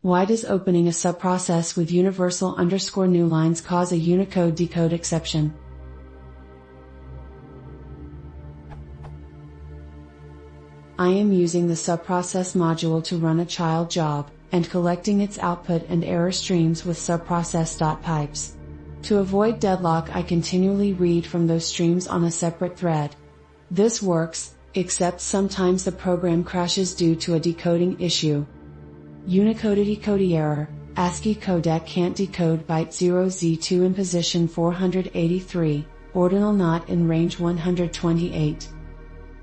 Why does opening a subprocess with universal_newlines cause a Unicode decode exception? I am using the subprocess module to run a child job, and collecting its output and error streams with subprocess.pipes. To avoid deadlock, I continually read from those streams on a separate thread. This works, except sometimes the program crashes due to a decoding issue. Unicode decode error: ASCII codec can't decode byte 0z2 in position 483, ordinal not in range 128.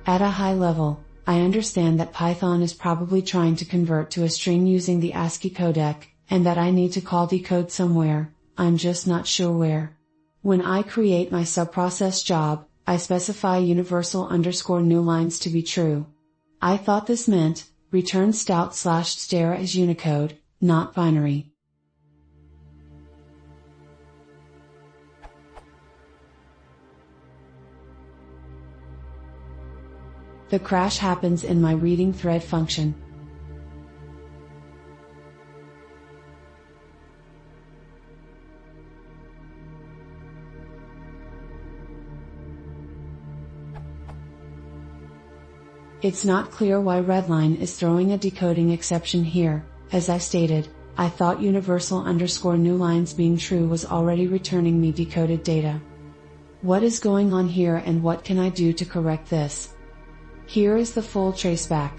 At a high level, I understand that Python is probably trying to convert to a string using the ASCII codec, and that I need to call decode somewhere, I'm just not sure where. When I create my subprocess job, I specify universal_newlines to be true. I thought this meant, return stout/str as Unicode, not binary. The crash happens in my reading thread function. It's not clear why Redline is throwing a decoding exception here. As I stated, I thought universal_newlines being true was already returning me decoded data. What is going on here and what can I do to correct this? Here is the full traceback.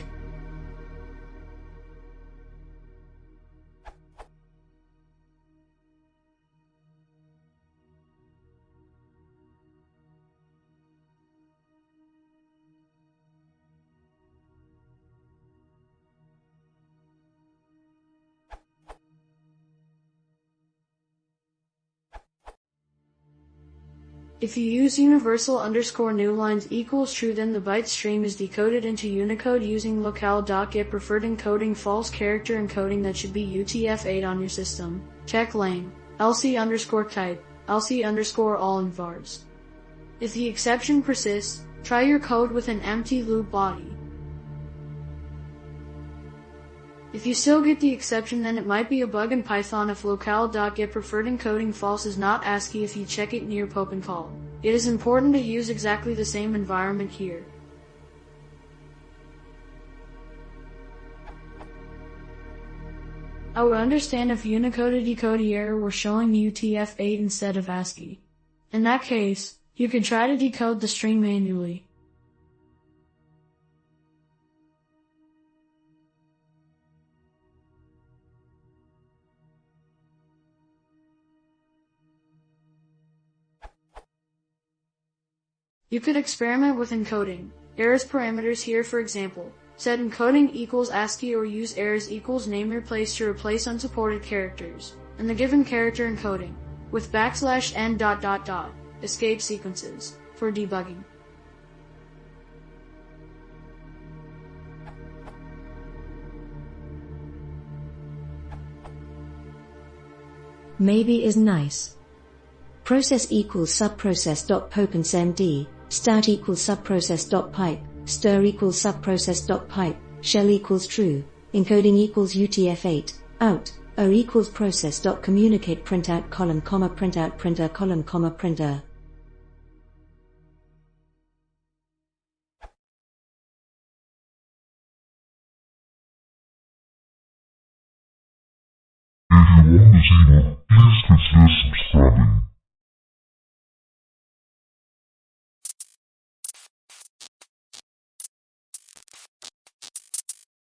If you use universal_newlines equals true, then the byte stream is decoded into Unicode using locale.get preferred encoding false character encoding that should be UTF-8 on your system. Check lane, lc_type, lc_all in vars. If the exception persists, try your code with an empty loop body. If you still get the exception, then it might be a bug in Python if locale.get preferred encoding false is not ASCII if you check it near pope and call. It is important to use exactly the same environment here. I would understand if Unicode decode error were showing UTF-8 instead of ASCII. In that case, you could try to decode the string manually. You could experiment with encoding errors parameters here. For example, set encoding equals ASCII or use errors equals name replace to replace unsupported characters, and the given character encoding with \n ... escape sequences for debugging. Maybe is nice. Process equals subprocess.popensmd, stout equals subprocess.pipe, stir equals subprocess.pipe, shell equals true, encoding equals UTF-8, out, o equals process.communicate printout column comma printout printer column comma printer. If you want to see more